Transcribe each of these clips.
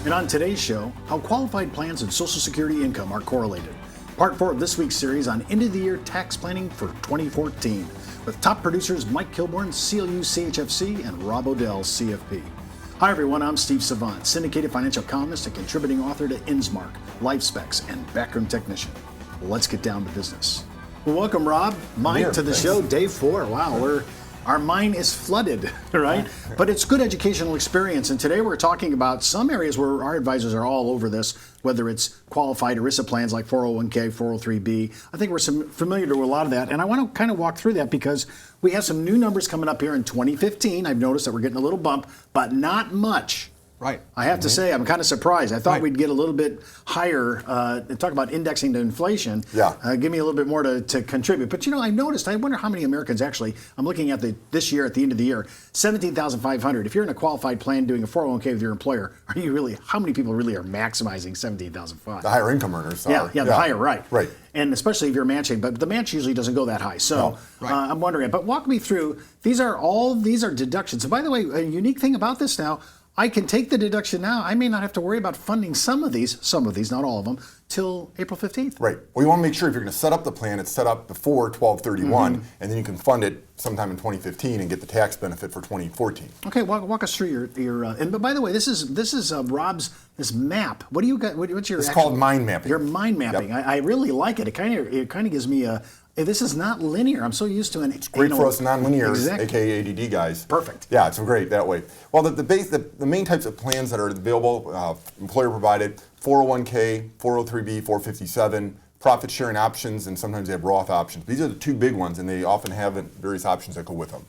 And on today's show, how qualified plans and Social Security income are correlated. Part 4 of this week's series on end-of-the-year tax planning for 2014 with top producers Mike Kilborn, CLU CHFC, and Rob Odell, CFP. Hi everyone, I'm Steve Savant, syndicated financial columnist and contributing author to InsMark, Life Specs, and Backroom Technician. Let's get down to business. Well, welcome Rob, Mike, to the show, day 4. Wow, our mind is flooded, right? But it's good educational experience. And today we're talking about some areas where our advisors are all over this, whether it's qualified ERISA plans like 401k, 403b. I think we're familiar to a lot of that. And I want to kind of walk through that because we have some new numbers coming up here in 2015. I've noticed that we're getting a little bump, but not much. Right. I have to say, I'm kind of surprised. I thought we'd get a little bit higher, talk about indexing to inflation. Yeah. Give me a little bit more to contribute. But, I noticed, I wonder how many Americans actually, I'm looking at this year, at the end of the year, 17,500. If you're in a qualified plan doing a 401k with your employer, how many people really are maximizing 17,500? The higher income earners are. Yeah, the higher, right. Right. And especially if you're matching, but the match usually doesn't go that high. So I'm wondering, but walk me through, these are deductions. And by the way, a unique thing about this now, I can take the deduction now. I may not have to worry about funding some of these, not all of them, till April 15th. Right. Well, you want to make sure if you're going to set up the plan, it's set up before 12/31, and then you can fund it sometime in 2015 and get the tax benefit for 2014. Okay, walk us through your but by the way, this is Rob's map. What do you got? What's your? It's called mind mapping. Your mind mapping. Yep. I really like it. It kind of gives me a. This is not linear. I'm so used to It's great for us non-linears, aka ADD guys. Perfect. Yeah, it's great that way. Well, the main types of plans that are available, employer provided, 401k, 403b, 457, profit sharing options, and sometimes they have Roth options. These are the two big ones, and they often have various options that go with them.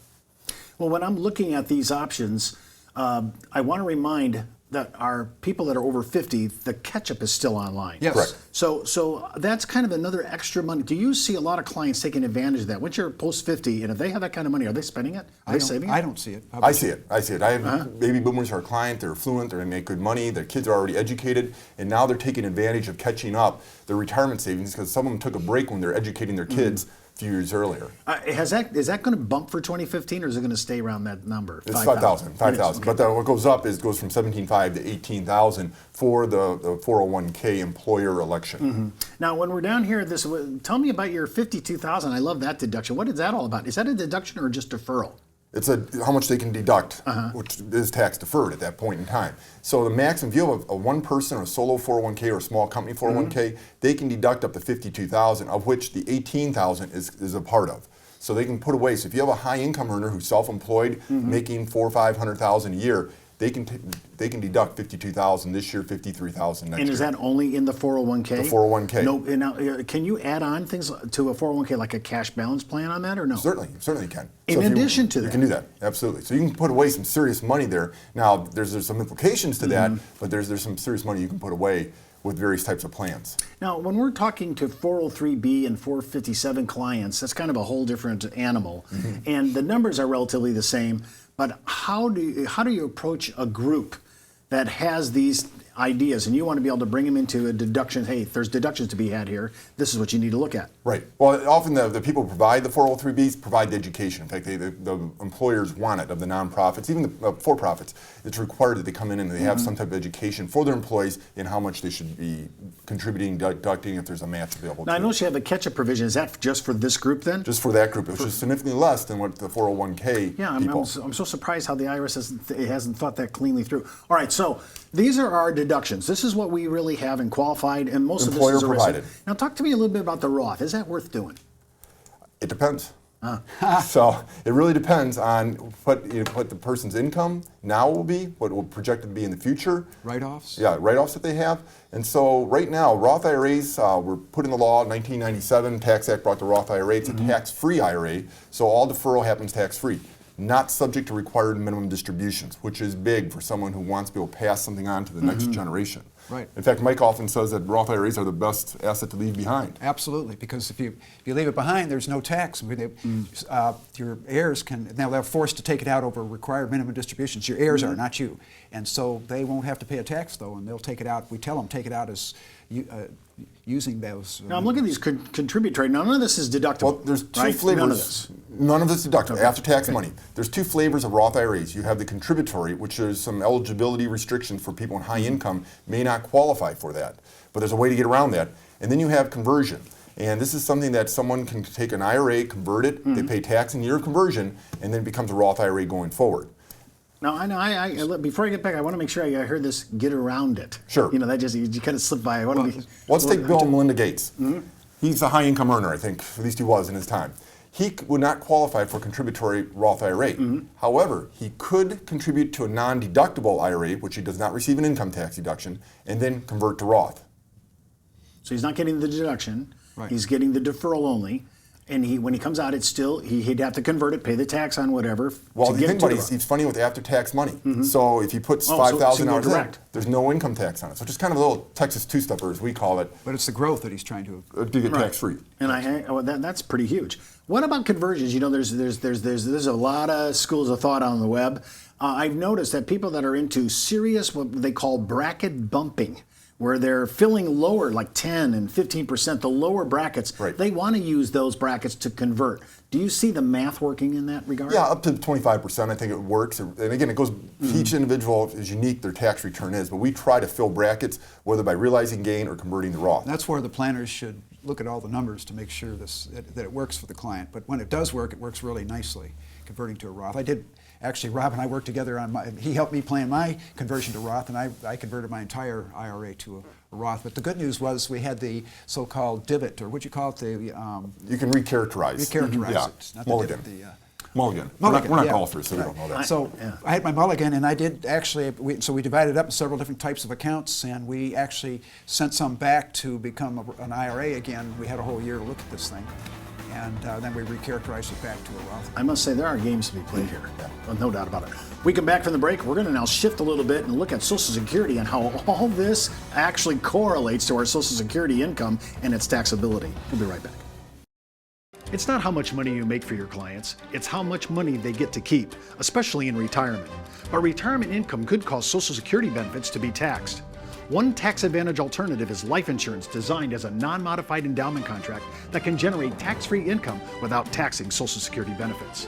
Well, when I'm looking at these options, I want to remind that our people that are over 50, the catch-up is still online. Yes. Correct. So that's kind of another extra money. Do you see a lot of clients taking advantage of that? Once you're post 50, and if they have that kind of money, are they spending it? Are they saving it? I don't see it. I see it. I have baby boomers who are clients, they're affluent, they make good money, their kids are already educated, and now they're taking advantage of catching up their retirement savings because some of them took a break when they're educating their kids a few years earlier. Is that going to bump for 2015, or is it going to stay around that number? It's 5,000. Okay. But what goes up goes from 17,500 to 18,000 for the 401k employer election. Now, when we're down here, tell me about your 52,000. I love that deduction. What is that all about? Is that a deduction or just deferral? It's how much they can deduct, which is tax deferred at that point in time. So the maximum, if you have a one person or a solo 401k or a small company 401k, they can deduct up to 52,000, of which the 18,000 is a part of. So they can put away. So if you have a high income earner who's self-employed, making $400,000 or $500,000 a year, they can deduct 52,000 this year, 53,000 next year. And is that only in the 401k? The 401k. No. Now, can you add on things to a 401k like a cash balance plan on that, or no? Certainly can. In addition to that, you can do that. Absolutely. So you can put away some serious money there. Now, there's some implications to that, but there's some serious money you can put away with various types of plans. Now, when we're talking to 403b and 457 clients, that's kind of a whole different animal, and the numbers are relatively the same. But how do you approach a group that has these ideas, and you want to be able to bring them into a deduction? Hey, there's deductions to be had here. This is what you need to look at. Right. Well, often the people who provide the 403bs provide the education. In fact, the employers want it of the nonprofits, even the for-profits. It's required that they come in and they have some type of education for their employees in how much they should be contributing, deducting if there's a match available. Now, I notice you have a catch-up provision. Is that just for this group then? Just for that group, which is significantly less than what the 401k people. I'm so surprised how the IRS hasn't thought that cleanly through. All right, so these are our deductions. This is what we really have in qualified, and most employer of this is provided. Now, talk to me a little bit about the Roth. Is that worth doing? It depends. So it really depends on what the person's income now will be, what will projected to be in the future. Write-offs? Yeah, write-offs that they have. And so right now, Roth IRAs were put in the law in 1997. Tax Act brought the Roth IRA. It's a tax-free IRA, so all deferral happens tax-free. Not subject to required minimum distributions, which is big for someone who wants to be able to pass something on to the next generation. Right. In fact, Mike often says that Roth IRAs are the best asset to leave behind. Absolutely, because if you leave it behind, there's no tax. Your heirs now they're forced to take it out over required minimum distributions. Your heirs are, not you, and so they won't have to pay a tax though, and they'll take it out. We tell them take it out as using those. Now I'm looking at these contributory. None of this is deductible. Well, there's two right? flavors. None of this. None of this deductible, after-tax money. There's two flavors of Roth IRAs. You have the contributory, which is some eligibility restrictions for people in high income may not qualify for that. But there's a way to get around that. And then you have conversion. And this is something that someone can take an IRA, convert it, they pay tax in the year of conversion, and then it becomes a Roth IRA going forward. Now, I know. Before I get back, I want to make sure I heard this. Get around it. Sure. You know, that just you kind of slipped by. Let's take Bill and Melinda Gates. He's a high-income earner, I think. At least he was in his time. He would not qualify for contributory Roth IRA. However, he could contribute to a non-deductible IRA, which he does not receive an income tax deduction, and then convert to Roth. So he's not getting the deduction. Right. He's getting the deferral only. And when he comes out, it's still, he'd have to convert it, pay the tax on whatever. Well, to the get thing it to about the it, Roth. he's funny with after-tax money. So if he puts so 5,000 you go hours in, direct. there's no income tax on it. So just kind of a little Texas two-stepper, as we call it, But it's the growth that he's trying to. to get tax-free. And that's pretty huge. What about conversions? You know, there's a lot of schools of thought on the web. I've noticed that people that are into serious, what they call bracket bumping, where they're filling lower, like 10 and 15%, the lower brackets, Right. they want to use those brackets to convert. Do you see the math working in that regard? Yeah, up to 25%, I think it works. And again, it goes, each individual is unique, their tax return is, but we try to fill brackets, whether by realizing gain or converting to Roth. That's where the planners should look at all the numbers to make sure that it works for the client. But when it does work, it works really nicely, converting to a Roth. I did, actually, Rob and I worked together on he helped me plan my conversion to Roth, and I converted my entire IRA to a Roth. But the good news was we had the so-called divot, or what you call it, You can recharacterize. recharacterize it. Not the Mulligan. divot, Mulligan. Mulligan, We're not yeah. golfers, so we don't know that. So I had my mulligan, and I did actually, so we divided it up in several different types of accounts, and we actually sent some back to become an IRA again. We had a whole year to look at this thing, and then we recharacterized it back to a Roth. I must say there are games to be played here. Well, no doubt about it. We come back from the break. We're going to now shift a little bit and look at Social Security and how all this actually correlates to our Social Security income and its taxability. We'll be right back. It's not how much money you make for your clients, it's how much money they get to keep, especially in retirement. But retirement income could cause Social Security benefits to be taxed. One tax advantage alternative is life insurance designed as a non-modified endowment contract that can generate tax-free income without taxing Social Security benefits.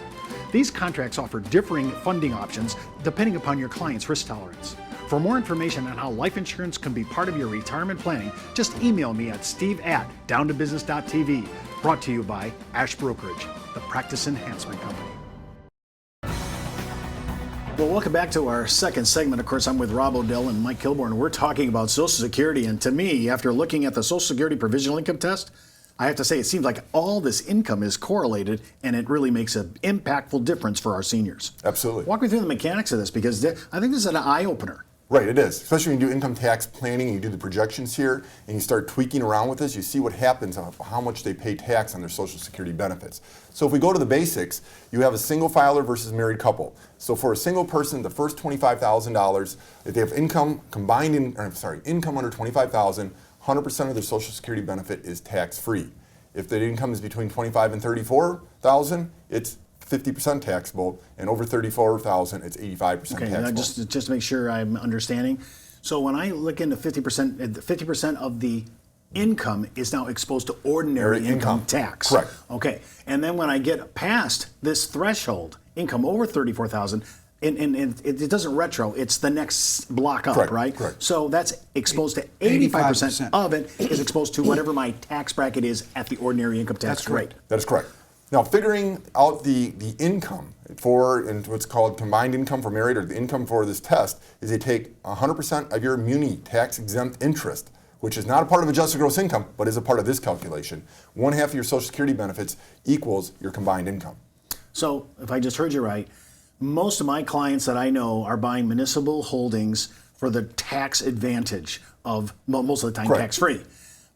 These contracts offer differing funding options depending upon your client's risk tolerance. For more information on how life insurance can be part of your retirement planning, just email me at steve@downtobusiness.tv. Brought to you by Ash Brokerage, the practice enhancement company. Well, welcome back to our second segment. Of course, I'm with Rob O'Dell and Mike Kilborn. We're talking about Social Security, and to me, after looking at the Social Security provisional income test, I have to say it seems like all this income is correlated, and it really makes an impactful difference for our seniors. Absolutely. Walk me through the mechanics of this, because I think this is an eye-opener. Right, it is. Especially when you do income tax planning, you do the projections here, and you start tweaking around with this, you see what happens on how much they pay tax on their Social Security benefits. So if we go to the basics, you have a single filer versus married couple. So for a single person, the first $25,000, if they have income income under $25,000, 100% of their Social Security benefit is tax-free. If the income is between $25,000 and $34,000, it's 50% taxable, and over $34,000, it's 85% Okay, taxable. just to make sure I'm understanding. So when I look into 50%, 50% of the income is now exposed to ordinary income tax. Correct. Okay, and then when I get past this threshold, income over $34,000, and it doesn't retro, it's the next block up, Correct, right? correct. So that's exposed to 85% of it is exposed to whatever my tax bracket is at the ordinary income tax rate. That is correct. Now, figuring out the income and what's called combined income for married, or the income for this test, is they take 100% of your muni tax exempt interest, which is not a part of adjusted gross income, but is a part of this calculation. 1/2 of your Social Security benefits equals your combined income. So if I just heard you right, most of my clients that I know are buying municipal holdings for the tax advantage of most of the time Correct. tax-free.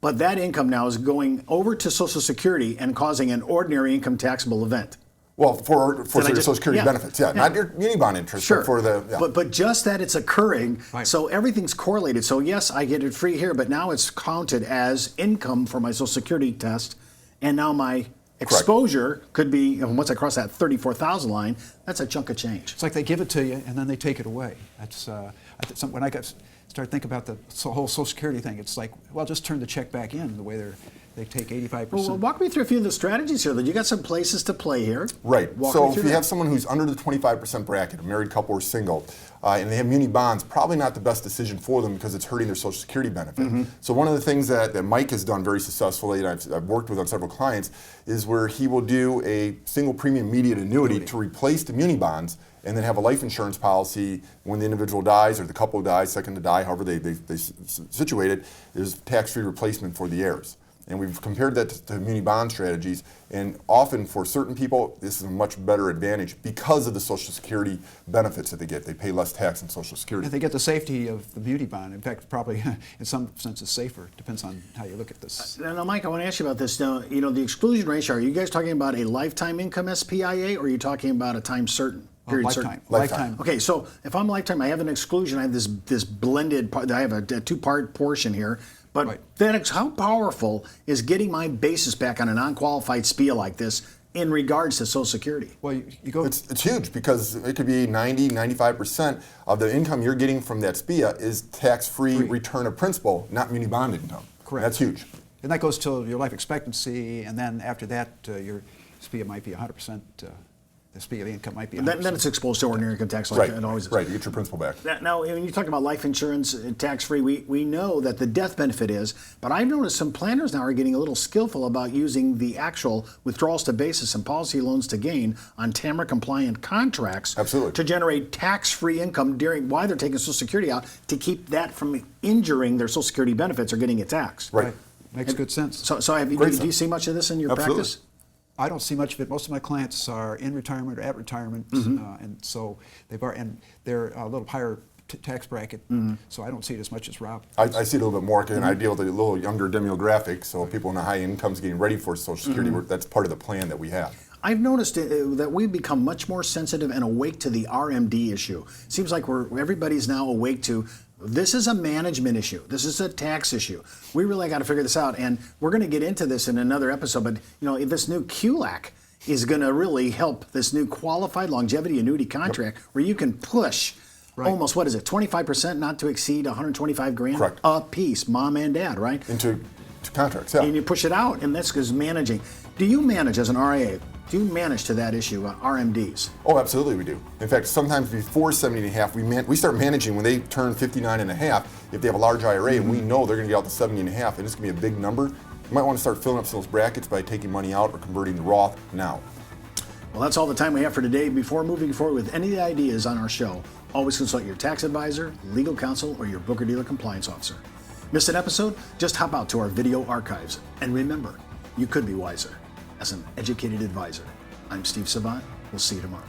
But that income now is going over to Social Security and causing an ordinary income taxable event. Well, for your just- Social Security yeah. benefits, not your muni bond interest, Sure. but for the. Yeah. But just that it's occurring, Right. so everything's correlated. So yes, I get it free here, but now it's counted as income for my Social Security test, and now my exposure could be, once I cross that 34,000 line, That's a chunk of change. It's like they give it to you and then they take it away. That's when I started thinking about the whole Social Security thing. It's like, well, just turn the check back in the way they take 85%. Well, walk me through a few of the strategies here. You got some places to play here. Right. Walk So me if through you that. have someone who's under the 25% bracket, a married couple or single, and they have muni bonds, probably not the best decision for them because it's hurting their Social Security benefit. So one of the things that Mike has done very successfully, and I've worked with on several clients, is where he will do a single premium immediate annuity to replace the muni bonds and then have a life insurance policy when the individual dies or the couple dies, second to die, however they situate it, is tax-free replacement for the heirs. And we've compared that to muni bond strategies, and often for certain people, this is a much better advantage because of the Social Security benefits that they get. They pay less tax on Social Security. And they get the safety of the muni bond. In fact, probably in some senses safer. Depends on how you look at this. Now, Mike, I want to ask you about this. Now, the exclusion ratio, are you guys talking about a lifetime income SPIA, or are you talking about a time certain? Period certain? Lifetime. Okay, so if I'm lifetime, I have an exclusion. I have this blended part. I have a two-part portion here. But then how powerful is getting my basis back on a non-qualified SPIA like this in regards to Social Security? Well, you go. It's huge because it could be 90, 95% of the income you're getting from that SPIA is tax-free return of principal, not muni bond income. Correct. That's huge. And that goes till your life expectancy, and then after that, your SPIA might be 100%. The SPIA income might be 100%. Then it's exposed to ordinary income tax like it always is. Right, you get your principal back. Now, when you talk about life insurance tax-free, we know that the death benefit is, but I've noticed some planners now are getting a little skillful about using the actual withdrawals to basis and policy loans to gain on TAMR-compliant contracts to generate tax-free income while they're taking Social Security out to keep that from injuring their Social Security benefits or getting it taxed. Right. Makes good sense. So do you see much of this in your practice? I don't see much of it. Most of my clients are in retirement or at retirement, and so they're a little higher tax bracket. So I don't see it as much as Rob. I see it a little bit more, and I deal with a little younger demographic, so people in the high incomes getting ready for Social Security. That's part of the plan that we have. I've noticed that we've become much more sensitive and awake to the RMD issue. Seems like everybody's now awake to. This is a management issue. This is a tax issue. We really got to figure this out, and we're going to get into this in another episode. But this new QLAC is going to really help this new qualified longevity annuity contract, where you can push almost 25% not to exceed $125,000 a piece, mom and dad, right? Into contracts, yeah. And you push it out, and that's because managing. Do you manage as an RIA? Do you manage to that issue, RMDs? Oh, absolutely we do. In fact, sometimes before 70 and a half, we start managing when they turn 59 and a half, if they have a large IRA and we know they're going to get out to 70 and a half, and it's going to be a big number, you might want to start filling up some of those brackets by taking money out or converting to Roth now. Well, that's all the time we have for today. Before moving forward with any of the ideas on our show, always consult your tax advisor, legal counsel, or your broker-dealer compliance officer. Missed an episode? Just hop out to our video archives. And remember, you could be wiser as an educated advisor. I'm Steve Savant. We'll see you tomorrow.